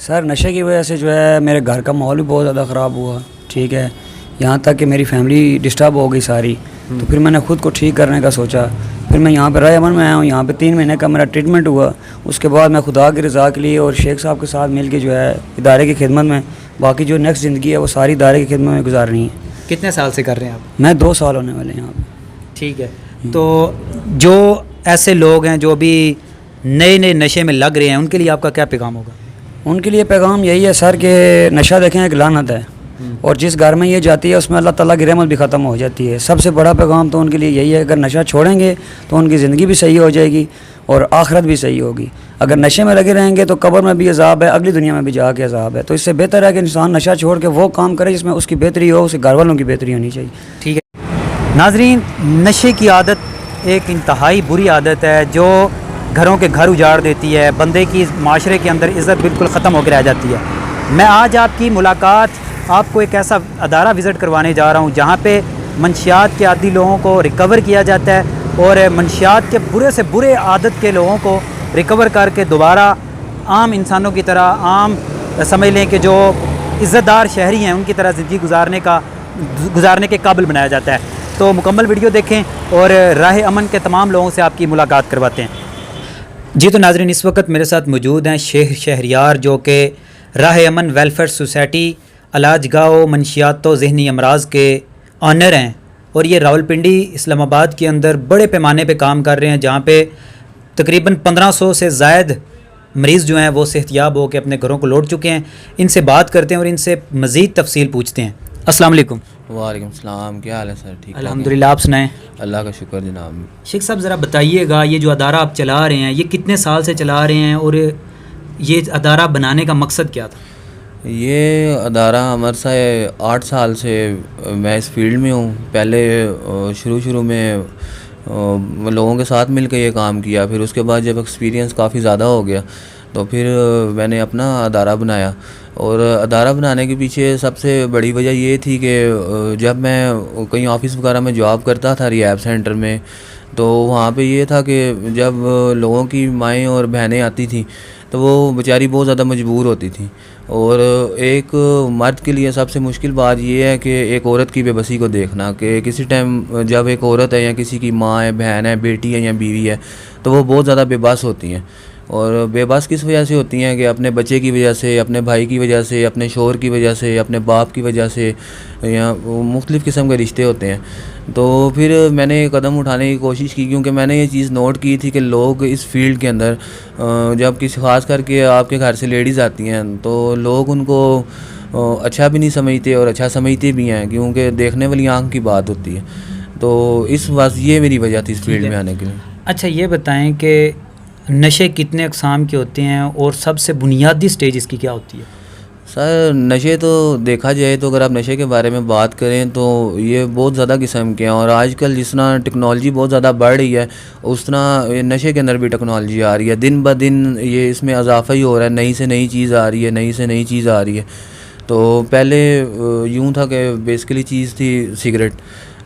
Sir नशे की वजह से जो है मेरे घर का माहौल भी बहुत ज़्यादा ख़राब हुआ, ठीक है। यहाँ तक कि मेरी फैमिली डिस्टर्ब हो गई सारी। तो फिर मैंने ख़ुद को ठीक करने का सोचा। फिर मैं यहाँ पर राय अमन में आया हूँ। यहाँ पे 3 महीने का मेरा ट्रीटमेंट हुआ। उसके बाद मैं खुदा की रज़ा के लिए और शेख साहब के साथ मिल के जो है इदारे की खिदमत में बाकी जो नेक्स्ट ज़िंदगी है वो सारी इदारे की खिदमत में गुजारनी है। कितने साल से कर रहे हैं आप? मैं 2 साल होने वाले हैं यहाँ पर। ठीक है। तो जो ऐसे लोग हैं जो भी नए नए नशे में लग रहे हैं उनके लिए आपका क्या पैगाम होगा? उनके लिए पैगाम यही है सर कि नशा देखें एक लानत है और जिस घर में ये जाती है उसमें अल्लाह ताला की रहमत भी ख़त्म हो जाती है। सबसे बड़ा पैगाम तो उनके लिए यही है, अगर नशा छोड़ेंगे तो उनकी ज़िंदगी भी सही हो जाएगी और आखिरत भी सही होगी। अगर नशे में लगे रहेंगे तो कब्र में भी अजाब है, अगली दुनिया में भी जाके अजाब है। तो इससे बेहतर है कि इंसान नशा छोड़ के वो काम करे जिसमें उसकी बेहतरी हो, उसके घर वालों की बेहतरी होनी चाहिए। ठीक है नाजरीन, नशे की आदत एक इंतहाई बुरी आदत है जो घरों के घर उजाड़ देती है, बंदे की माशरे के अंदर इज़्ज़त बिल्कुल ख़त्म होकर रह जाती है। मैं आज आपकी मुलाकात आपको एक ऐसा अदारा विज़िट करवाने जा रहा हूँ जहाँ पे मंशियात के आदी लोगों को रिकवर किया जाता है और मंशियात के बुरे से बुरे आदत के लोगों को रिकवर करके दोबारा आम इंसानों की तरह, आम समझ लें कि जो इज़्ज़तदार शहरी हैं उनकी तरह ज़िंदगी गुजारने के काबिल बनाया जाता है। तो मुकम्मल वीडियो देखें और राह अमन के तमाम लोगों से आपकी मुलाकात करवाते हैं। जी तो नाज़रीन, इस वक्त मेरे साथ मौजूद हैं शेख शहरियार जो कि राह अमन वेलफेयर सोसाइटी अलाजगाओ मंशियातो ज़हनी अमराज के ऑनर हैं और ये रावलपिंडी इस्लामाबाद के अंदर बड़े पैमाने पे काम कर रहे हैं जहाँ पे तकरीबन 1500 से ज़ायद मरीज़ जो हैं वो सेहतियाब हो के अपने घरों को लौट चुके हैं। इनसे बात करते हैं और इनसे मज़ीद तफसील पूछते हैं। अस्सलाम वालेकुम। वालेकुम सलाम, क्या हाल है सर? ठीक अल्हम्दुलिल्लाह, आप सुनाएं? अल्लाह का शुक्र जनाब। शेख साहब ज़रा बताइएगा, ये जो अदारा आप चला रहे हैं ये कितने साल से चला रहे हैं और ये अदारा बनाने का मकसद क्या था? ये अदारा हमारे से 8 साल से मैं इस फील्ड में हूँ। पहले शुरू में लोगों के साथ मिल के ये काम किया, फिर उसके बाद जब एक्सपीरियंस काफ़ी ज़्यादा हो गया तो फिर मैंने अपना अदारा बनाया। और अदारा बनाने के पीछे सबसे बड़ी वजह ये थी कि जब मैं कहीं ऑफिस वगैरह में जॉब करता था रिहैब सेंटर में, तो वहाँ पे ये था कि जब लोगों की माएँ और बहनें आती थी तो वो बेचारी बहुत ज़्यादा मजबूर होती थी। और एक मर्द के लिए सबसे मुश्किल बात ये है कि एक औरत की बेबसी को देखना, कि किसी टाइम जब एक औरत है या किसी की माँ है, बहन है, बेटी है या बीवी है तो वो बहुत ज़्यादा बेबस होती हैं। और बेबस किस वजह से होती हैं कि अपने बच्चे की वजह से, अपने भाई की वजह से, अपने शोहर की वजह से, अपने बाप की वजह से, या मुख्तलिफ़ किस्म के रिश्ते होते हैं। तो फिर मैंने कदम उठाने की कोशिश की, क्योंकि मैंने ये चीज़ नोट की थी कि लोग इस फील्ड के अंदर जब किसी ख़ास करके आपके घर से लेडीज़ आती हैं तो लोग उनको अच्छा भी नहीं समझते और अच्छा समझते भी हैं, क्योंकि देखने वाली आँख की बात होती है। तो इस बस ये मेरी वजह थी इस फील्ड में आने के लिए। अच्छा ये बताएं कि नशे कितने अक़साम के होते हैं और सबसे बुनियादी स्टेज इसकी क्या होती है? सर नशे तो देखा जाए तो अगर आप नशे के बारे में बात करें तो ये बहुत ज़्यादा किस्म के हैं। और आजकल जिस तरह टेक्नोलॉजी बहुत ज़्यादा बढ़ रही है उस तरह नशे के अंदर भी टेक्नोलॉजी आ रही है। दिन ब दिन ये इसमें इजाफा ही हो रहा है, नई से नई चीज़ आ रही है, नई से नई चीज़ आ रही है। तो पहले यूँ था कि बेसिकली चीज़ थी सिगरेट।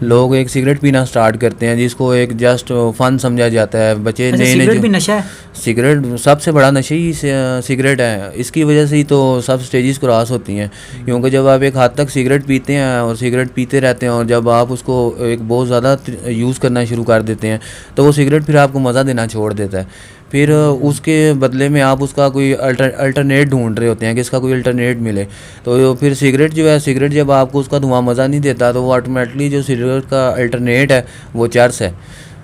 लोग एक सिगरेट पीना स्टार्ट करते हैं जिसको एक जस्ट फ़न समझा जाता है। बच्चे नए सिगरेट भी नशा है? सिगरेट सबसे बड़ा नशा ही सिगरेट है। इसकी वजह से ही तो सब स्टेजेस क्रॉस होती हैं, क्योंकि जब आप एक हद तक सिगरेट पीते हैं और सिगरेट पीते रहते हैं और जब आप उसको एक बहुत ज़्यादा यूज़ करना शुरू कर देते हैं तो वो सिगरेट फिर आपको मज़ा देना छोड़ देता है। फिर उसके बदले में आप उसका कोई अल्टरनेट ढूंढ रहे होते हैं कि इसका कोई अल्टरनेट मिले। तो फिर सिगरेट जो है, सिगरेट जब आपको उसका धुआं मज़ा नहीं देता तो वो ऑटोमेटिकली जो सिगरेट का अल्टरनेट है वो चर्स है।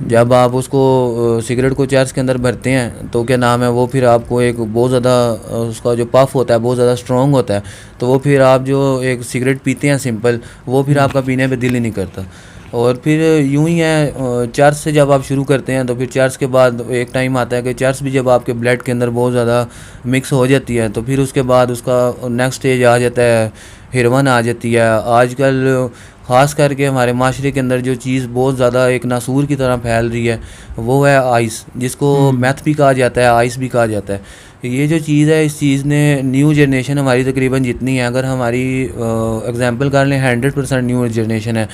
जब आप उसको सिगरेट को चर्च के अंदर भरते हैं तो क्या नाम है वो फिर आपको एक बहुत ज़्यादा उसका जो पफ होता है बहुत ज़्यादा स्ट्रॉन्ग होता है। तो वो फिर आप जो एक सिगरेट पीते हैं सिंपल, वो फिर आपका पीने पे दिल ही नहीं करता। और फिर यूं ही है, चर्च से जब आप शुरू करते हैं तो फिर चर्च के बाद एक टाइम आता है कि चर्च भी जब आपके ब्लड के अंदर बहुत ज़्यादा मिक्स हो जाती है तो फिर उसके बाद उसका नेक्स्ट स्टेज आ जाता है, हेरोइन आ जाती है। आजकल ख़ास करके हमारे माशरे के अंदर जो चीज़ बहुत ज़्यादा एक नासूर की तरह फैल रही है वो है आइस, जिसको मैथ भी कहा जाता है, आइस भी कहा जाता है। ये जो चीज़ है, इस चीज़ ने न्यू जनरेशन हमारी तकरीबन जितनी है, अगर हमारी एग्जांपल कर लें 100% न्यू जनरेशन है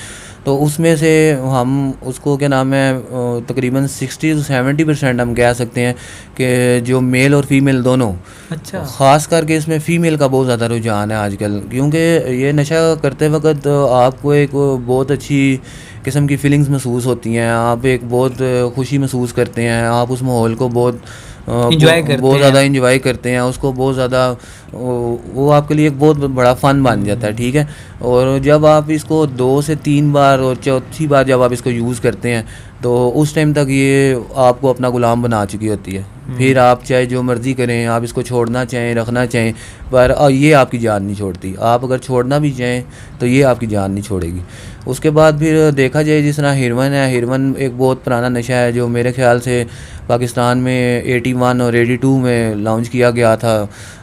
तो उसमें से हम उसको क्या नाम है तकरीबन 60 से 70% हम कह सकते हैं कि जो मेल और फीमेल दोनों, अच्छा। ख़ास करके इसमें फ़ीमेल का बहुत ज़्यादा रुझान है आजकल, क्योंकि ये नशा करते वक्त आपको एक बहुत अच्छी किस्म की फीलिंग्स महसूस होती हैं, आप एक बहुत खुशी महसूस करते हैं, आप उस माहौल को बहुत इंजॉय करते बहुत हैं। ज़्यादा इंजॉय करते हैं उसको, बहुत ज़्यादा वो आपके लिए एक बहुत बड़ा फ़न बन जाता है, ठीक है। और जब आप इसको 2 से 3 बार और चौथी बार जब आप इसको यूज़ करते हैं तो उस टाइम तक ये आपको अपना गुलाम बना चुकी होती है। फिर आप चाहे जो मर्ज़ी करें, आप इसको छोड़ना चाहें रखना चाहें, पर ये आपकी जान नहीं छोड़ती। आप अगर छोड़ना भी चाहें तो ये आपकी जान नहीं छोड़ेगी। उसके बाद फिर देखा जाए जिस तरह हेरोइन है, हेरोइन एक बहुत पुराना नशा है जो मेरे ख्याल से पाकिस्तान में 81 और 82 में लॉन्च किया गया था।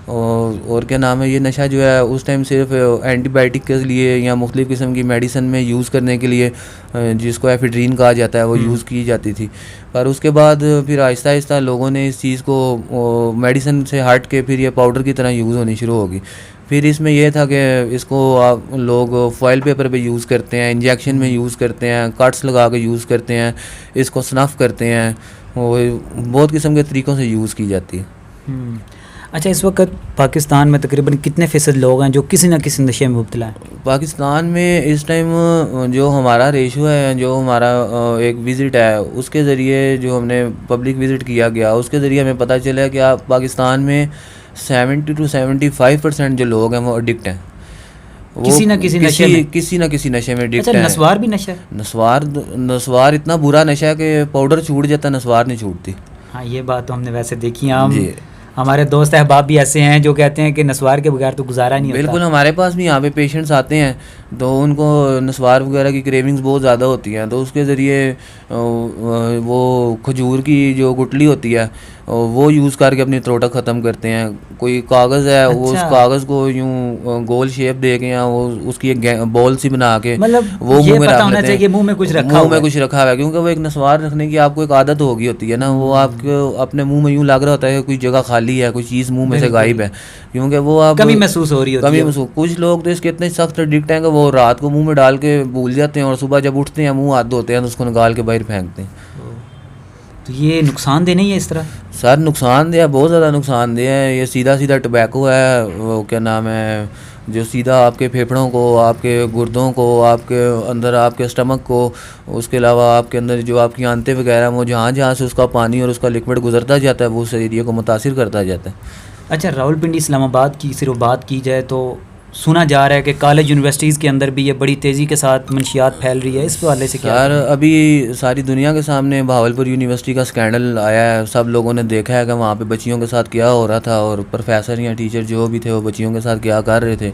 और क्या नाम है, ये नशा जो है उस टाइम सिर्फ एंटीबायोटिक के लिए या मुख्तलिफ़ किस्म की मेडिसिन में यूज़ करने के लिए, जिसको एफिड्रीन कहा जाता है, वो यूज़ की जाती थी। पर उसके बाद फिर आहिस्ता आहिस्ता लोगों ने इस चीज़ को मेडिसिन से हट के फिर ये पाउडर की तरह यूज़ होनी शुरू होगी। फिर इसमें यह था कि इसको आप लोग फॉइल पेपर पे यूज़ करते हैं, इंजेक्शन में यूज़ करते हैं, कट्स लगा के यूज़ करते हैं, इसको स्नफ़ करते हैं, और बहुत किस्म के तरीक़ों से यूज़ की जाती है। अच्छा, इस वक्त पाकिस्तान में तकरीबन कितने फ़ीसद लोग हैं जो किसी न किसी नशे में मुब्तला हैं? पाकिस्तान में इस टाइम जो हमारा रेशो है, जो हमारा एक विज़िट है, उसके ज़रिए जो हमने पब्लिक विज़िट किया गया, उसके ज़रिए हमें पता चला कि आप पाकिस्तान में 70 to 75% जो लोग हैं वो एडिक्ट हैं, वो किसी न किसी नशे में। किसी न किसी नशे में एडिक्ट अच्छा, हैं। नस्वार भी नशा है? नस्वार इतना बुरा नशा है कि पाउडर छूट जाता है, नस्वार नहीं छूटती। हाँ, ये बात तो हमने वैसे देखी है। हम हमारे दोस्त अहबाब भी ऐसे हैं जो कहते हैं कि नस्वार के बगैर तो गुजारा नहीं होता। बिल्कुल, हमारे पास भी यहाँ पे पेशेंट्स आते हैं तो उनको नस्वार वगैरह की क्रेविंग्स बहुत ज़्यादा होती हैं, तो उसके ज़रिए वो खजूर की जो गुटली होती है वो यूज़ करके अपनी त्रोटक ख़त्म करते हैं। कोई कागज़ है, वो उस कागज़ को यूँ गोल शेप दे के या वो उसकी एक बॉल सी बना के मतलब वो ये मुंह में पता रख होना लेते चाहिए कि हैं, मुंह में कुछ रखा मुंह हुआ में है। कुछ रखा हुआ है, क्योंकि वो एक नस्वार रखने की आपको एक आदत होगी होती है ना, वो आपको अपने मुंह में यूँ लग रहा होता है कि कोई जगह खाली है, कोई चीज़ मुंह में से गायब है, क्योंकि वो आप कमी महसूस हो रही होती है। कमी महसूस। कुछ लोग तो इसके इतने सख्त एडिक्ट हैं कि वो रात को मुंह में डाल के भूल जाते हैं और सुबह जब उठते हैं मुंह हाथ धोते हैं तो उसको निकाल के बाहर फेंकते हैं। तो ये नुकसानदेह नहीं है इस तरह? सर नुकसानदेह, बहुत ज़्यादा नुकसानदेह है। ये सीधा सीधा टबैको है, वो क्या नाम है, जो सीधा आपके फेफड़ों को, आपके गुर्दों को, आपके अंदर आपके स्टमक को, उसके अलावा आपके अंदर जो आपकी आंतें वगैरह, वो जहाँ जहाँ से उसका पानी और उसका लिक्विड गुजरता जाता है वो उस एरिया को मुतासिर करता जाता है। अच्छा, रावलपिंडी इस्लामाबाद की सिर्फ बात की जाए तो सुना जा रहा है कि कॉलेज यूनिवर्सिटीज़ के अंदर भी ये बड़ी तेज़ी के साथ मंशियात फैल रही है, इस हवाले से क्या? यार अभी सारी दुनिया के सामने बहावलपुर यूनिवर्सिटी का स्कैंडल आया है, सब लोगों ने देखा है कि वहाँ पे बच्चियों के साथ क्या हो रहा था और प्रोफेसर या टीचर जो भी थे वो बच्चियों के साथ क्या कर रहे थे।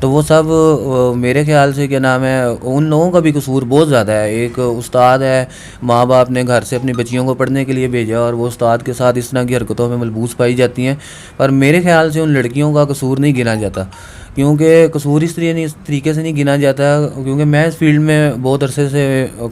तो वो सब मेरे ख्याल से क्या नाम है, उन लोगों का भी कसूर बहुत ज़्यादा है। एक उस्ताद है, माँ बाप ने घर से अपनी बच्चियों को पढ़ने के लिए भेजा और वो उस्ताद के साथ इस तरह की हरकतों में मलबूस पाई जाती हैं, पर मेरे ख्याल से उन लड़कियों का कसूर नहीं गिना जाता, क्योंकि कसूर इस तरीके से नहीं गिना जाता, क्योंकि मैं इस फील्ड में बहुत अरसे से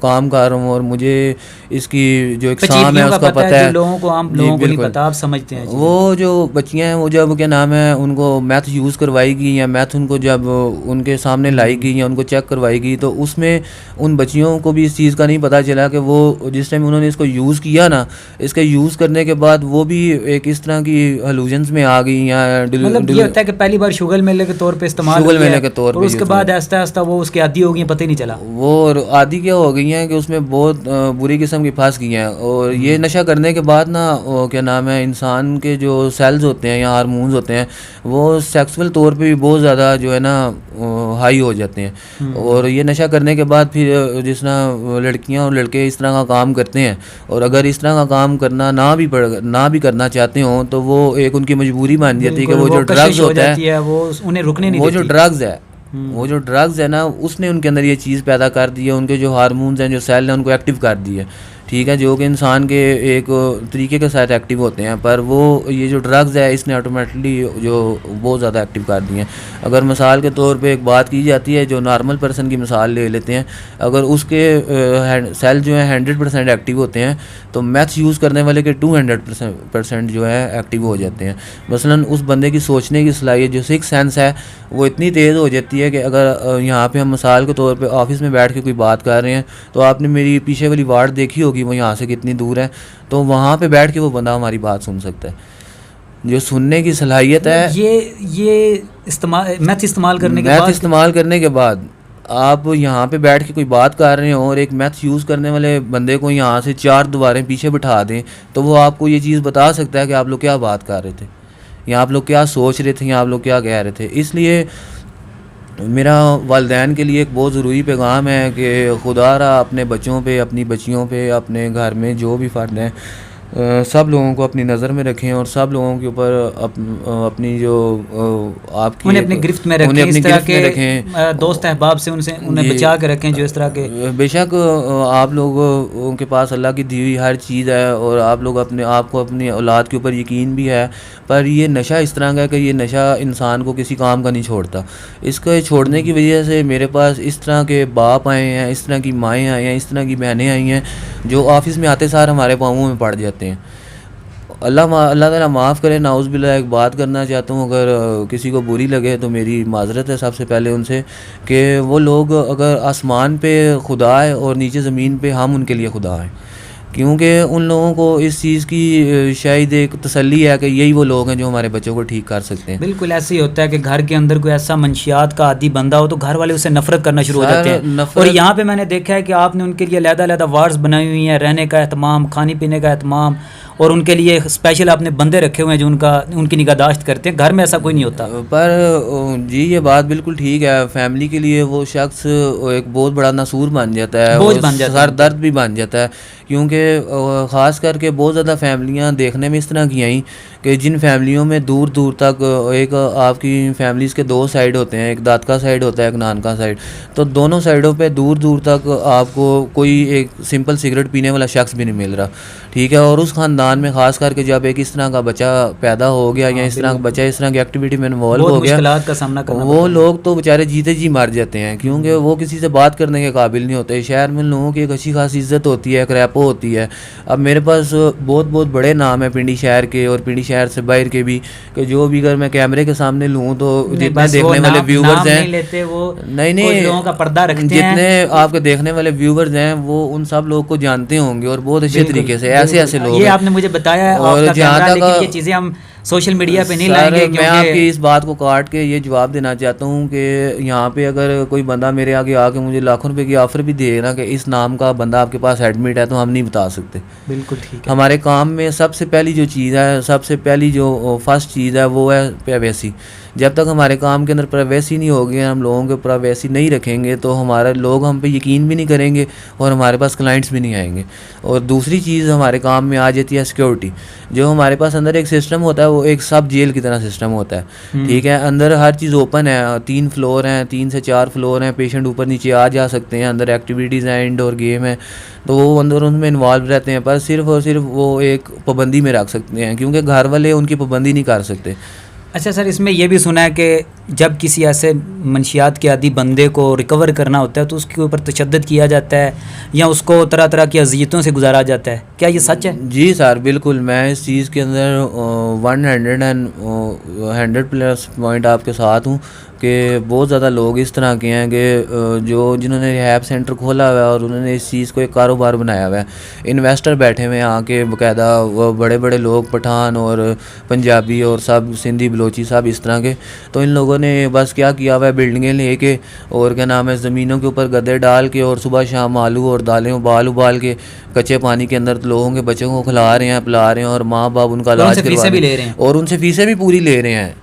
काम कर रहा हूँ और मुझे इसकी जो एग्ज़ाम है उसका पता है। लोगों को, आम लोगों को नहीं पता, आप समझते हैं। वो जो बच्चियाँ हैं वो जब क्या नाम है उनको मैथ यूज़ करवाएगी या मैथ उनको जब उनके सामने लाएगी या उनको चेक करवाएगी, तो उसमें उन बच्चियों को भी इस चीज़ का नहीं पता चला कि वो जिस टाइम उन्होंने इसको यूज़ किया ना, इसके यूज़ करने के बाद वो भी एक इस तरह की हलूजन्स में आ गई या मतलब ये होता है कि पहली बार शुगर मेले के तौर पे इस्तेमाल शुगर मेले के तौर पे, और उसके बाद आहिस्ता आहिस्ता वो उसके आदी हो गई, पता ही नहीं चला। वो आदी क्या हो गई हैं कि उसमें बहुत बुरी किस्म की फंस गई हैं। और ये नशा करने के बाद ना क्या नाम है, इंसान के जो सेल्स होते हैं या हार्मोन्स होते हैं वो सेक्सुअल तौर पे भी बहुत ज़्यादा जो है ना हाई हो जाते हैं। और ये नशा करने के बाद फिर जिस तरह लड़कियां और लड़के इस तरह का काम करते हैं, और अगर इस तरह का काम करना ना भी करना चाहते हों तो वो एक उनकी मजबूरी मान जाती है कि वो जो ड्रग्स होता है वो उन्हें रुकने नहीं देती। वो जो ड्रग्स है ना, उसने उनके अंदर ये चीज़ पैदा कर दी है, उनके जो हार्मोन्स हैं, जो सेल हैं, उनको एक्टिव कर दी है। ठीक है, जो कि इंसान के एक तरीके के साथ एक्टिव होते हैं, पर वो ये जो ड्रग्स है इसने ऑटोमेटिकली जो बहुत ज़्यादा एक्टिव कर दी हैं। अगर मिसाल के तौर पे एक बात की जाती है, जो नॉर्मल पर्सन की मिसाल ले लेते हैं, अगर उसके सेल जो है 100% एक्टिव होते हैं तो मैथ्स यूज़ करने वाले के 200% जो है एक्टिव हो जाते हैं। मसलन उस बंदे की सोचने की सलाहियत जो सिक्स सेंस है वो इतनी तेज़ हो जाती है कि अगर यहाँ पे हम मिसाल के तौर पे ऑफिस में बैठ के कोई बात कर रहे हैं, तो आपने मेरी पीछे वाली वार्ड देखी होगी, वो यहाँ से कितनी दूर है, तो वहाँ पे बैठ के वो बंदा हमारी बात सुन सकता है। जो सुनने की सलाहियत है, ये मैथ इस्तेमाल करने के बाद आप यहाँ पे बैठ के कोई बात कर रहे हो और एक मैथ्स यूज़ करने वाले बंदे को यहाँ से 4 दीवारें पीछे बिठा दें, तो वो आपको ये चीज़ बता सकता है कि आप लोग क्या बात कर रहे थे, या आप लोग क्या सोच रहे थे, या आप लोग क्या कह रहे थे। इसलिए मेरा वालिदैन के लिए एक बहुत ज़रूरी पैगाम है कि खुदा रहा अपने बच्चों पे, अपनी बच्चियों पे, अपने घर में जो भी फ़र्द हैं, सब लोगों को अपनी नज़र में रखें और सब लोगों के ऊपर अपनी जो आपकी उन्हें अपनी गिरफ्त में रखें, इस तरह के दोस्त अहबाब से उन्हें बचा के रखें जो इस तरह के। बेशक आप लोगों के पास अल्लाह की दी हुई हर चीज़ है और आप लोग अपने आप को अपनी औलाद के ऊपर यकीन भी है, पर ये नशा इस तरह का है कि ये नशा इंसान को किसी काम का नहीं छोड़ता। इसको छोड़ने की वजह से मेरे पास इस तरह के बाप आए हैं, इस तरह की माएँ आई हैं, इस तरह की बहनें आई हैं जो ऑफिस में आते सार हमारे पाँवों में पड़ जाते हैं। अल्लाह ताला माफ़ करे। नाउज़ुबिल्लाह एक बात करना चाहता हूँ, अगर किसी को बुरी लगे तो मेरी माज़रत है सबसे पहले उनसे, कि वो लोग अगर आसमान पे खुदा है और नीचे ज़मीन पे हम उनके लिए खुदा हैं, क्योंकि उन लोगों को इस चीज़ की शायद एक तसल्ली है कि यही वो लोग हैं जो हमारे बच्चों को ठीक कर सकते हैं। बिल्कुल ऐसे ही होता है कि घर के अंदर कोई ऐसा मंशियात का आदी बंदा हो तो घर वाले उससे नफरत करना शुरू हो जाते हैं। और यहाँ पे मैंने देखा है कि आपने उनके लिए अलग-अलग वार्ड्स बनाई हुई हैं, रहने का एहतमाम, खाने पीने का एहतमाम, और उनके लिए स्पेशल आपने बंदे रखे हुए हैं जो उनकी निगहदाश्त करते हैं। घर में ऐसा कोई नहीं होता। पर जी ये बात बिल्कुल ठीक है, फैमिली के लिए वो शख्स एक बहुत बड़ा नसूर बन जाता है, बोझ बन जाता है, सर दर्द भी बन जाता है, क्योंकि ख़ास करके बहुत ज़्यादा फैमिलियाँ देखने में इस तरह की आई कि जिन फैमिलियों में दूर दूर तक एक आपकी फैमिलीज़ के 2 साइड होते हैं, एक दाद का साइड होता है, एक नान का साइड, तो दोनों साइडों पे दूर दूर तक आपको कोई एक सिंपल सिगरेट पीने वाला शख्स भी नहीं मिल रहा, ठीक है। और उस ख़ानदान में ख़ास करके जब एक इस तरह का बच्चा पैदा हो गया या इस तरह का बच्चा इस तरह की एक्टिविटी में इन्वॉल्व हो गया, मुश्किलात का सामना करना वो लोग तो बेचारे जीते जी मर जाते हैं, क्योंकि वो किसी से बात करने के काबिल नहीं होते। शहर में लोगों की एक अच्छी खासी इज्जत होती है, एक रैपो होती है। अब मेरे पास बहुत बहुत बड़े नाम है पिंडी शहर के और पिंडी शहर से बाहर के भी, कि जो भी अगर मैं कैमरे के सामने लूँ तो जितने देखने वाले व्यूवर्स हैं, नहीं लोगों का पर्दा रखते हैं, जितने आपके देखने वाले व्यूवर्स हैं वो उन सब लोगों को जानते होंगे और बहुत अच्छे तरीके से। ऐसे ऐसे लोग, ये आपने मुझे बताया, और जहाँ तक ये चीज़ें हम सोशल मीडिया पे नहीं लाएंगे। मैं आपकी इस बात को काट के ये जवाब देना चाहता हूँ कि यहाँ पे अगर कोई बंदा मेरे आगे आके मुझे लाखों रुपए की ऑफ़र भी दे ना कि इस नाम का बंदा आपके पास एडमिट है, तो हम नहीं बता सकते। बिल्कुल ठीक है। हमारे काम में सबसे पहली जो चीज़ है, सबसे पहली जो फर्स्ट चीज़ है वो है प्राइवेसी। जब तक हमारे काम के अंदर प्राइवेसी नहीं होगी, हम लोगों के प्राइवेसी नहीं रखेंगे, तो हमारे लोग हम पे यकीन भी नहीं करेंगे और हमारे पास क्लाइंट्स भी नहीं आएंगे। और दूसरी चीज़ हमारे काम में आ जाती है सिक्योरिटी। जो हमारे पास अंदर एक सिस्टम होता है वो एक सब जेल की तरह सिस्टम होता है, ठीक है। अंदर हर चीज़ ओपन है, 3 फ्लोर हैं, 3 से 4 फ्लोर हैं, पेशेंट ऊपर नीचे आ जा सकते हैं, अंदर एक्टिविटीज़ हैं, इंडोर गेम है, तो वो अंदर उनमें इन्वॉल्व रहते हैं, पर सिर्फ और सिर्फ वो एक पाबंदी में रख सकते हैं, क्योंकि घर वाले उनकी पाबंदी नहीं कर सकते। अच्छा सर, इसमें यह भी सुना है कि जब किसी ऐसे मंशियात के आदी बंदे को रिकवर करना होता है तो उसके ऊपर तशद्दुद किया जाता है या उसको तरह तरह की अज़ियतों से गुजारा जाता है, क्या ये सच है? जी सर बिल्कुल, मैं इस चीज़ के अंदर 100+ पॉइंट आपके साथ हूँ कि बहुत ज़्यादा लोग इस तरह के हैं कि जिन्होंने रिहैब सेंटर खोला हुआ है और उन्होंने इस चीज़ को एक कारोबार बनाया हुआ है। इन्वेस्टर बैठे हुए हैं आके, बाकायदा वो बड़े बड़े लोग, पठान और पंजाबी और सब सिंधी बलोची सब इस तरह के, तो इन लोगों ने बस क्या किया हुआ है, बिल्डिंगें लेके और क्या नाम है ज़मीनों के ऊपर गद्दे डाल के और सुबह शाम आलू और दालें उबाल के कच्चे पानी के अंदर लोगों के बच्चों को खिला रहे हैं, पिला रहे हैं और माँ बाप उनका इलाज करवा रहे हैं और उनसे फ़ीसें भी पूरी ले रहे हैं।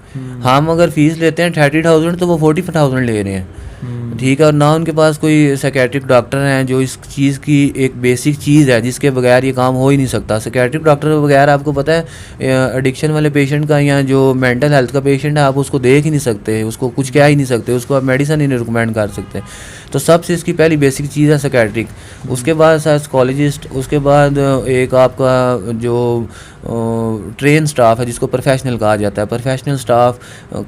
हम अगर फ़ीस लेते हैं 30,000 तो वो 40,000 ले रहे हैं। ठीक है, और ना उनके पास कोई साइकेट्रिक डॉक्टर हैं जो इस चीज़ की एक बेसिक चीज़ है जिसके बगैर ये काम हो ही नहीं सकता। साइकेट्रिक डॉक्टर के बगैर आपको पता है एडिक्शन वाले पेशेंट का या जो मेंटल हेल्थ का पेशेंट है आप उसको देख ही नहीं सकते, उसको कुछ कह ही नहीं सकते, उसको आप मेडिसिन ही नहीं रिकमेंड कर सकते। तो सबसे इसकी पहली बेसिक चीज़ है साइकेट्रिक, उसके बाद साइकोलॉजिस्ट, उसके बाद एक आपका जो ट्रेन स्टाफ है जिसको प्रोफेशनल कहा जाता है, प्रोफेशनल स्टाफ,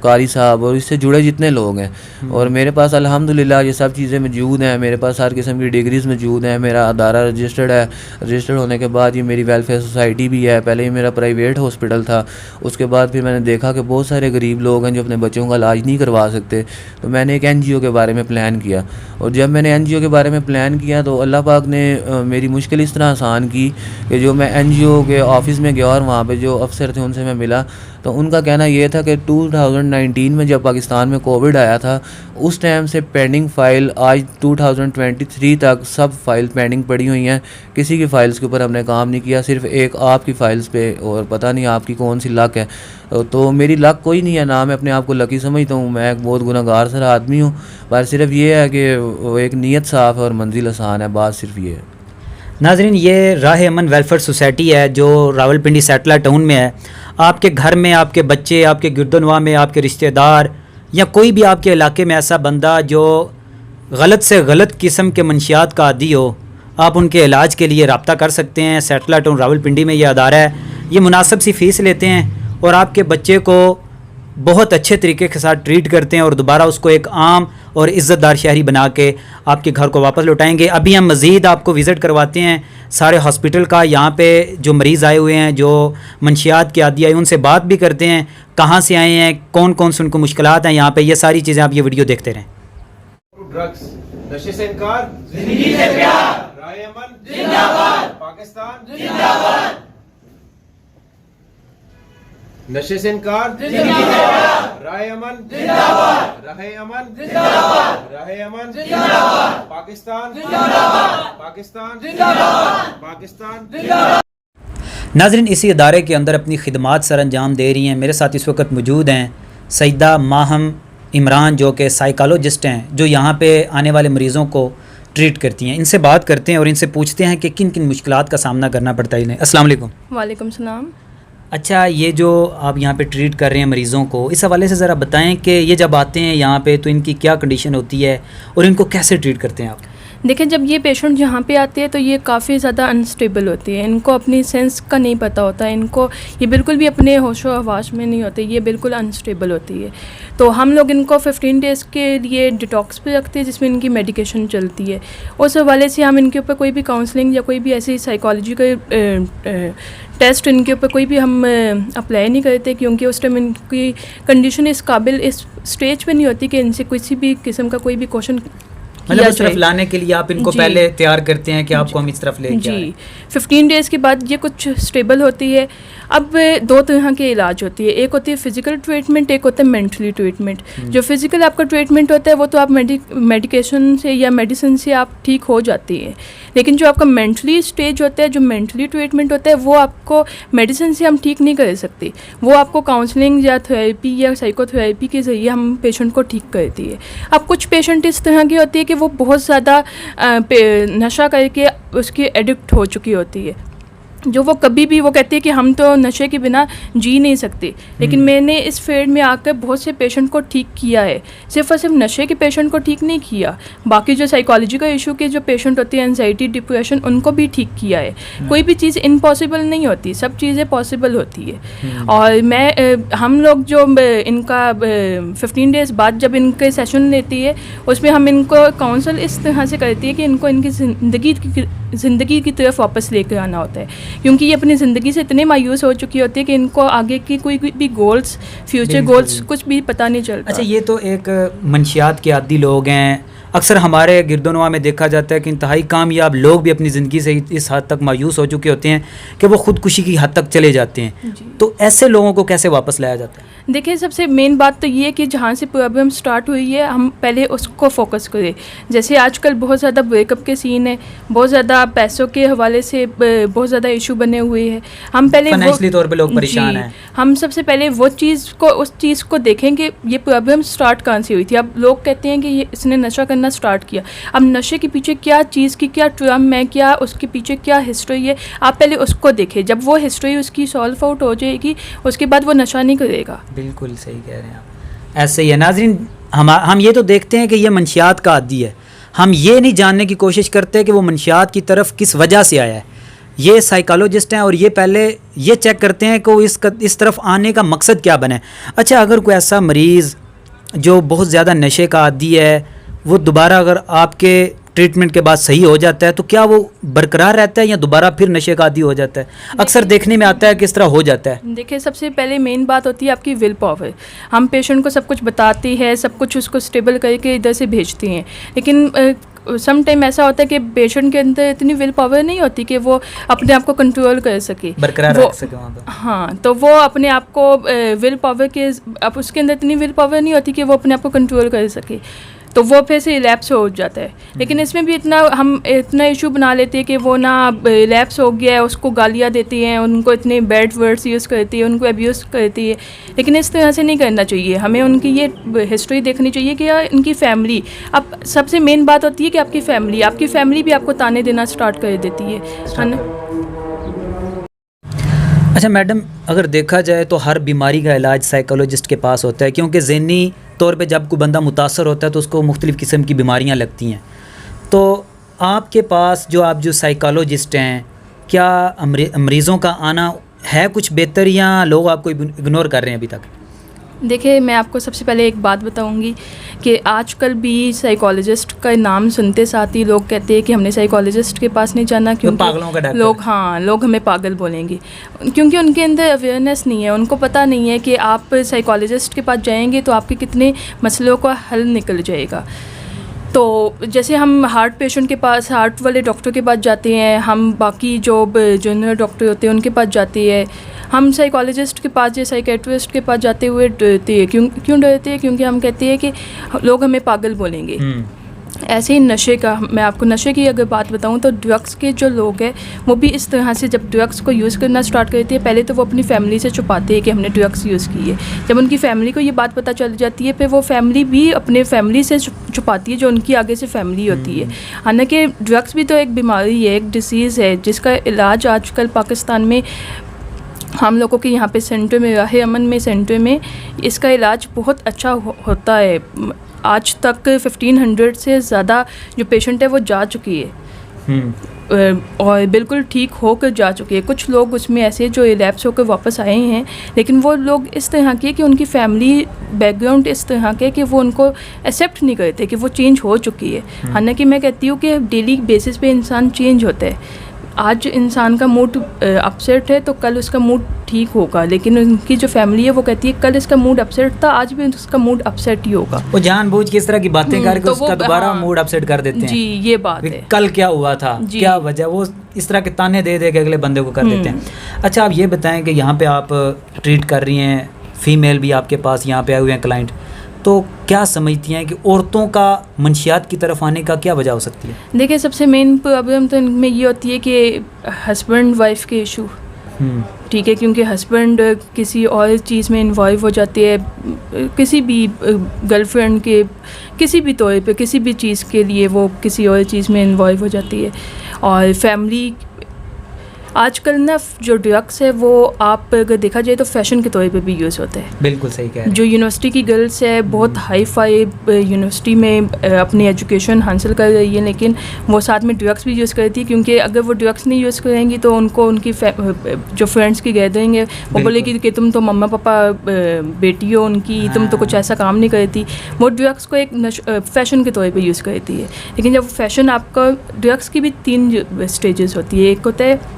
कारी साहब और इससे जुड़े जितने लोग हैं। और मेरे पास अल्हम्दुलिल्लाह ये सब चीज़ें मौजूद हैं, मेरे पास हर किस्म की डिग्रीज़ मौजूद हैं, मेरा अदारा रजिस्टर्ड है, रजिस्टर्ड होने के बाद ये मेरी वेलफेयर सोसाइटी भी है। पहले ये मेरा प्राइवेट हॉस्पिटल था, उसके बाद फिर मैंने देखा कि बहुत सारे गरीब लोग हैं जो अपने बच्चों का इलाज नहीं करवा सकते, तो मैंने एक NGO के बारे में प्लान किया। और जब मैंने NGO के बारे में प्लान किया तो अल्लाह पाक ने मेरी मुश्किल इस तरह आसान की कि जो मैं NGO के ऑफ़िस में गया और वहाँ पे जो अफसर थे उनसे मैं मिला तो उनका कहना ये था कि 2019 में जब पाकिस्तान में कोविड आया था उस टाइम से पेंडिंग फ़ाइल आज 2023 तक सब फाइल पेंडिंग पड़ी हुई हैं, किसी की फ़ाइल्स के ऊपर हमने काम नहीं किया, सिर्फ एक आपकी फ़ाइल्स पे, और पता नहीं आपकी कौन सी लक है। तो मेरी लक कोई नहीं है, ना मैं अपने आप को लकी समझता हूँ, मैं एक बहुत गुनहगार सारा आदमी हूँ, पर सिर्फ ये है कि एक नीयत साफ़ है और मंजिल आसान है, बात सिर्फ ये है। नाजरीन, ये राह अमन वेलफेयर सोसाइटी है जो रावलपिंडी सैटेलाइट टाउन में है। आपके घर में आपके बच्चे, आपके गिरदोनवा में आपके रिश्तेदार या कोई भी आपके इलाके में ऐसा बंदा जो गलत से गलत किस्म के मंशियात का आदी हो, आप उनके इलाज के लिए रब्ता कर सकते हैं। सैटेलाइट टाउन रावलपिंडी में ये अदारा है, ये मुनासिब सी फ़ीस लेते हैं और आपके बच्चे को बहुत अच्छे तरीके के साथ ट्रीट करते हैं और दोबारा उसको एक आम और इज़्ज़तदार शहरी बना के आपके घर को वापस लौटाएंगे। अभी हम मज़ीद आपको विज़िट करवाते हैं सारे हॉस्पिटल का। यहाँ पे जो मरीज़ आए हुए हैं, जो मंशियात के आदी आए, उनसे बात भी करते हैं, कहाँ से आए हैं, कौन कौन से उनको मुश्किलात हैं यहाँ पे। ये सारी चीज़ें आप ये वीडियो देखते रहें। ड्रग्स, नशे से इनकार, जिंदगी से प्यार, राय अमन जिंदाबाद, पाकिस्तान जिंदाबाद। नशे से इनकार, जिंदगी से प्यार, राय अमन जिंदाबाद, राहे अमन जिंदाबाद, राहे अमन जिंदाबाद, पाकिस्तान जिंदाबाद, पाकिस्तान जिंदाबाद, पाकिस्तान जिंदाबाद। नाज़रीन, इसी अदारे के अंदर अपनी खिदमात सर अंजाम दे रही हैं। मेरे साथ इस वक्त मौजूद हैं सईदा माहम इमरान, जो कि साइकोलॉजिस्ट हैं, जो यहाँ पे आने वाले मरीज़ों को ट्रीट करती हैं। इनसे बात करते हैं और इनसे पूछते हैं कि किन किन मुश्किलात का सामना करना पड़ता है इन्हें। अस्सलाम वालेकुम। वालेकुम सलाम। अच्छा, ये जो आप यहाँ पे ट्रीट कर रहे हैं मरीज़ों को, इस हवाले से ज़रा बताएं कि ये जब आते हैं यहाँ पे तो इनकी क्या कंडीशन होती है और इनको कैसे ट्रीट करते हैं आप? देखिए, जब ये पेशेंट यहाँ पे आते हैं तो ये काफ़ी ज़्यादा अनस्टेबल होती है, इनको अपनी सेंस का नहीं पता होता है, इनको ये बिल्कुल भी अपने होशो हवास में नहीं होते, ये बिल्कुल अनस्टेबल होती है। तो हम लोग इनको 15 डेज़ के लिए डिटॉक्स पे रखते हैं जिसमें इनकी मेडिकेशन चलती है। उस हवाले से हम इनके ऊपर कोई भी काउंसलिंग या कोई भी ऐसी साइकोलॉजी का टेस्ट इनके ऊपर कोई भी हम अप्लाई नहीं करते, क्योंकि उस टाइम इनकी कंडीशन इस काबिल, इस स्टेज पे नहीं होती कि इनसे किसी भी किस्म का कोई भी क्वेश्चन मतलब इस तरफ लाने के लिए आप इनको पहले तैयार करते हैं कि आपको हम इस तरफ ले जी। 15 डेज़ के बाद ये कुछ स्टेबल होती है। अब दो तरह के इलाज होती है, एक होती है फ़िज़िकल ट्रीटमेंट, एक होता है मेंटली ट्रीटमेंट। जो फ़िज़िकल आपका ट्रीटमेंट होता है वो तो आप मेडिकेशन से या मेडिसिन से आप ठीक हो जाती है, लेकिन जो आपका मेंटली स्टेज होता है, जो मेंटली ट्रीटमेंट होता है, वो आपको मेडिसिन से हम ठीक नहीं कर सकते, वो आपको काउंसलिंग या थेरेपी या साइकोथेरेपी के ज़रिए हम पेशेंट को ठीक करती है। अब कुछ पेशेंट इस तरह की होती है कि वो बहुत ज़्यादा नशा करके उसकी एडिक्ट हो चुकी होती है, जो वो कभी भी वो कहती है कि हम तो नशे के बिना जी नहीं सकते। लेकिन मैंने इस फील्ड में आकर बहुत से पेशेंट को ठीक किया है, सिर्फ और सिर्फ नशे के पेशेंट को ठीक नहीं किया, बाकी जो साइकोलॉजिकल इशू के जो पेशेंट होते हैं, एंजाइटी, डिप्रेशन, उनको भी ठीक किया है। कोई भी चीज़ इम्पॉसिबल नहीं होती, सब चीज़ें पॉसिबल होती है। और हम लोग जो इनका 15 डेज़ बाद जब इनके सेशन लेती है, उसमें हम इनको काउंसल इस तरह से करती है कि इनको इनकी ज़िंदगी की तरफ वापस लेकर आना होता है, क्योंकि ये अपनी ज़िंदगी से इतने मायूस हो चुकी होती है कि इनको आगे की कोई भी गोल्स, फ्यूचर गोल्स कुछ भी पता नहीं चलता। अच्छा, ये तो एक मंशियात के आदी लोग हैं। अक्सर हमारे गिरदोनवा में देखा जाता है कि इंतहाई कामयाब लोग भी अपनी ज़िंदगी से इस हद तक मायूस हो चुके होते हैं कि वो ख़ुदकुशी की हद तक चले जाते हैं। तो ऐसे लोगों को कैसे वापस लाया जाता है? देखिए, सबसे मेन बात तो ये है कि जहाँ से प्रॉब्लम स्टार्ट हुई है हम पहले उसको फोकस करें। जैसे आजकल बहुत ज़्यादा ब्रेकअप के सीन है, बहुत ज़्यादा पैसों के हवाले से बहुत ज़्यादा इशू बने हुए हैं। हम पहले फाइनेंशियली तौर पे लोग परेशान हैं। हम सबसे पहले वो चीज़ को, उस चीज़ को देखें कि ये प्रॉब्लम स्टार्ट कहाँ से हुई थी। अब लोग कहते हैं कि ये इसने नशा करने करना स्टार्ट किया। अब नशे के पीछे क्या चीज़ की क्या ट्रम है, क्या उसके पीछे क्या हिस्ट्री है, आप पहले उसको देखें। जब वो हिस्ट्री उसकी सॉल्व आउट हो जाएगी उसके बाद वो नशा नहीं करेगा। बिल्कुल सही कह रहे हैं आप, ऐसे ही है। नाज़रीन, हम ये तो देखते हैं कि ये मंशियात का आदी है, हम ये नहीं जानने की कोशिश करते कि वो मंशियात की तरफ किस वजह से आया है। ये साइकोलॉजिस्ट हैं और ये पहले ये चेक करते हैं कि वो इस तरफ आने का मकसद क्या बने। अच्छा, अगर कोई ऐसा मरीज़ जो बहुत ज़्यादा नशे का आदी है, वो दोबारा अगर आपके ट्रीटमेंट के बाद सही हो जाता है तो क्या वो बरकरार रहता है या दोबारा फिर नशे का आदी हो जाता है? अक्सर देखने में आता है किस तरह हो जाता है। देखिए, सबसे पहले मेन बात होती है आपकी विल पावर। हम पेशेंट को सब कुछ बताते हैं, सब कुछ उसको स्टेबल करके इधर से भेजते हैं, लेकिन सम टाइम ऐसा होता है कि पेशेंट के अंदर इतनी विल पावर नहीं होती कि वो अपने आप को कंट्रोल कर सके, बरकरार रख सके वहाँ पर। हाँ, तो वो अपने आप को विल पावर के अब उसके अंदर इतनी विल पावर नहीं होती कि वो अपने आप को कंट्रोल कर सके, तो वो फिर से रिलैप्स हो जाता है। लेकिन इसमें भी हम इतना इशू बना लेते हैं कि वो ना रिलैप्स हो गया है, उसको गालियाँ देती हैं, उनको इतने बैड वर्ड्स यूज़ करती है, उनको अब्यूज़ करती है। लेकिन इस तरह से नहीं करना चाहिए, हमें उनकी ये हिस्ट्री देखनी चाहिए कि यार इनकी फैमिली, अब सबसे मेन बात होती है कि आपकी फैमिली भी आपको ताने देना स्टार्ट कर देती है ना। अच्छा मैडम, अगर देखा जाए तो हर बीमारी का इलाज साइकोलॉजिस्ट के पास होता है, क्योंकि ज़हनी तौर पे जब कोई बंदा मुतासर होता है तो उसको मुख्तलिफ़ किस्म की बीमारियां लगती हैं। तो आपके पास जो साइकोलॉजिस्ट हैं, क्या मरीज़ों का आना है कुछ बेहतर या लोग आपको इग्नोर कर रहे हैं अभी तक? देखिए, मैं आपको सबसे पहले एक बात बताऊंगी कि आजकल भी साइकोलॉजिस्ट का नाम सुनते साथ ही लोग कहते हैं कि हमने साइकोलॉजिस्ट के पास नहीं जाना, क्योंकि पागलों का डॉक्टर। लोग हमें पागल बोलेंगे, क्योंकि उनके अंदर अवेयरनेस नहीं है। उनको पता नहीं है कि आप साइकोलॉजिस्ट के पास जाएंगे तो आपके कितने मसलों का हल निकल जाएगा। तो जैसे हम हार्ट पेशेंट के पास, हार्ट वाले डॉक्टर के पास जाते हैं, हम बाकी जो जूनियर डॉक्टर होते हैं उनके पास जाते हैं, हम साइकोलॉजिस्ट के पास या साइकेट्रिस्ट के पास जाते हुए डरते हैं। क्यों डरते हैं? क्योंकि हम कहते हैं कि लोग हमें पागल बोलेंगे। ऐसे ही नशे का, मैं आपको नशे की अगर बात बताऊं तो ड्रग्स के जो लोग हैं वो भी इस तरह से जब ड्रग्स को यूज़ करना स्टार्ट करते हैं, पहले तो वो अपनी फैमिली से छुपाते हैं कि हमने ड्रग्स यूज़ की है। जब उनकी फैमिली को ये बात पता चल जाती है, फिर वो फैमिली भी अपने फैमिली से छुपाती है जो उनकी आगे से फैमिली होती है। हालांकि ड्रग्स भी तो एक बीमारी है, एक डिसीज़ है, जिसका इलाज आजकल पाकिस्तान में हम लोगों के यहाँ पे सेंटर में, राहे अमन में सेंटर में इसका इलाज बहुत अच्छा होता है। आज तक 1500 से ज़्यादा जो पेशेंट है वो जा चुकी है और बिल्कुल ठीक होकर जा चुके हैं। कुछ लोग उसमें ऐसे जो रिलैप्स होकर वापस आए हैं, लेकिन वो लोग इस तरह के कि उनकी फैमिली बैकग्राउंड इस तरह के कि वो उनको एक्सेप्ट नहीं करते कि वो चेंज हो चुकी है। हालांकि मैं कहती हूँ कि डेली बेसिस पे इंसान चेंज होता है। आज इंसान का मूड अपसेट है तो कल उसका मूड ठीक होगा, लेकिन उनकी जो फैमिली है वो कहती है कल इसका मूड अपसेट था, आज भी उसका मूड अपसेट ही होगा। वो जानबूझ के इस तरह की बातें करके तो उसका दोबारा मूड अपसेट कर देते हैं। जी, ये बात है। कल क्या हुआ था, क्या वजह, वो इस तरह के ताने दे के अगले बंदे को कर देते हैं। अच्छा, आप ये बताएं कि यहाँ पे आप ट्रीट कर रही हैं, फीमेल भी आपके पास यहाँ पे आए हुए हैं क्लाइंट, तो क्या समझती हैं कि औरतों का मंशियात की तरफ आने का क्या वजह हो सकती है? देखिए, सबसे मेन प्रॉब्लम तो इनमें ये होती है कि हस्बैंड वाइफ के इशू, ठीक है, क्योंकि हस्बैंड किसी और चीज़ में इन्वॉल्व हो जाती है, किसी भी गर्लफ्रेंड के किसी भी तौर पे किसी भी चीज़ के लिए वो किसी और चीज़ में इन्वॉल्व हो जाती है। और फैमिली आजकल ना जो ड्रग्स है वो आप अगर देखा जाए तो फैशन के तौर पे भी यूज़ होता है। बिल्कुल सही कह रहे हैं। जो यूनिवर्सिटी की गर्ल्स है बहुत हाई फाई यूनिवर्सिटी में अपनी एजुकेशन हासिल कर रही है, लेकिन वो साथ में ड्रग्स भी यूज़ करती है, क्योंकि अगर वो ड्रग्स नहीं यूज़ करेंगी तो उनको उनकी जो फ्रेंड्स की गैदरिंग है वो बोलेगी कि तुम तो मम्मा पापा बेटी हो उनकी, तुम तो कुछ ऐसा काम नहीं करती। वो ड्रग्स को एक फ़ैशन के तौर पर यूज़ करती है। लेकिन जब फैशन आपका, ड्रग्स की भी 3 स्टेजेस होती है। एक होता है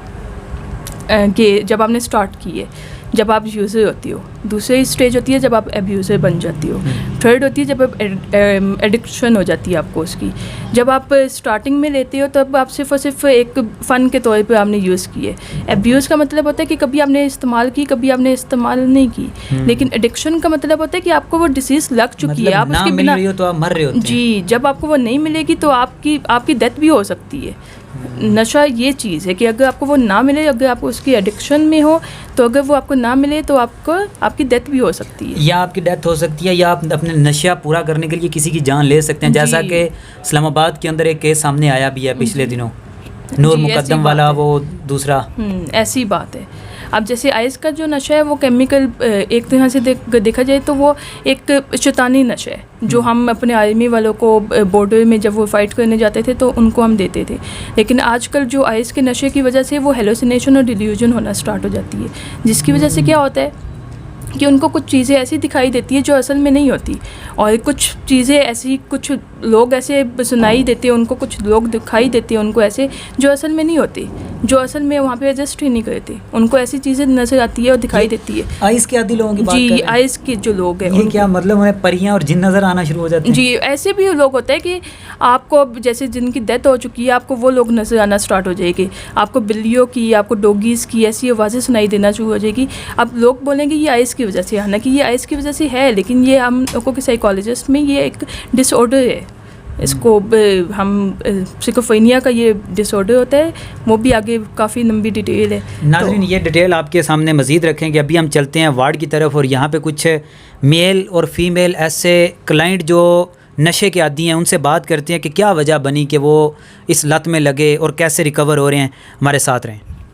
कि जब आपने स्टार्ट की है, जब आप यूज़र होती हो। दूसरी स्टेज होती है जब आप एब्यूज़र बन जाती हो। थर्ड होती है जब आप एडिक्शन हो जाती है आपको उसकी। जब आप स्टार्टिंग में लेते हो तब आप सिर्फ और सिर्फ एक फ़न के तौर पे आपने यूज़ किए। एब्यूज़ का मतलब होता है कि कभी आपने इस्तेमाल की, कभी आपने इस्तेमाल नहीं की। लेकिन एडिक्शन का मतलब होता है कि आपको वो डिसीज़ लग चुकी है, आप उसके बिना तो आप मर रहे होते हैं। जी, जब आपको वो नहीं मिलेगी तो आपकी डेथ भी हो सकती है। नशा ये चीज़ है कि अगर आपको वो ना मिले, अगर आप उसकी एडिक्शन में हो तो अगर वो आपको ना मिले तो आपको आपकी डेथ भी हो सकती है। या आपकी डेथ हो सकती है, या आप अपने नशा पूरा करने के लिए किसी की जान ले सकते हैं, जैसा जी। कि इस्लामाबाद के अंदर एक केस सामने आया भी है पिछले दिनों, नूर जी, ऐसी मुकद्दम बात वाला, है। वो दूसरा। ऐसी बात है। अब जैसे आइस का जो नशा है वो केमिकल, एक तरह से देखा जाए तो वो एक शैतानी नशा है जो हम अपने आर्मी वालों को बॉर्डर में जब वो फाइट करने जाते थे तो उनको हम देते थे। लेकिन आजकल जो आइस के नशे की वजह से वो हेलुसिनेशन और डिल्यूजन होना स्टार्ट हो जाती है, जिसकी वजह से क्या होता है कि उनको कुछ चीज़ें ऐसी दिखाई देती है जो असल में नहीं होती, और कुछ चीज़ें ऐसी, कुछ लोग ऐसे सुनाई देते हैं उनको, कुछ लोग दिखाई देते हैं उनको ऐसे जो असल में नहीं होती, जो असल में वहाँ पे एडजस्ट ही नहीं करते, उनको ऐसी चीज़ें नजर आती है और दिखाई देती है। आइस के आदि लोगों की बात कर जी, रहे हैं? आइस के जो लोग हैं ये क्या मतलब, उन्हें परियां और जिन नज़र आना शुरू हो जाते हैं? जी, ऐसे भी लोग होते हैं कि आपको अब जैसे जिनकी डेथ हो चुकी है आपको वो लोग नजर आना स्टार्ट हो जाएगी, आपको बिल्लियों की, आपको डॉगीज़ की ऐसी आवाज़ें सुनाई देना शुरू हो जाएगी। अब लोग बोलेंगे ये आइस की वजह से, हालांकि ये आइस की वजह से है, लेकिन ये हम लोगों के साइकोलॉजिस्ट में ये एक डिसऑर्डर है। इसको हम सिकोफेनिया का ये डिसऑर्डर होता है, वो भी आगे काफ़ी लंबी डिटेल है। नाज़रीन, ये डिटेल आपके सामने मज़ीद रखेंगे। अभी हम चलते हैं वार्ड की तरफ, और यहाँ पे कुछ मेल और फीमेल ऐसे क्लाइंट जो नशे के आदी हैं उनसे बात करते हैं कि क्या वजह बनी कि वो इस लत में लगे और कैसे रिकवर हो रहे हैं। हमारे साथ रहें।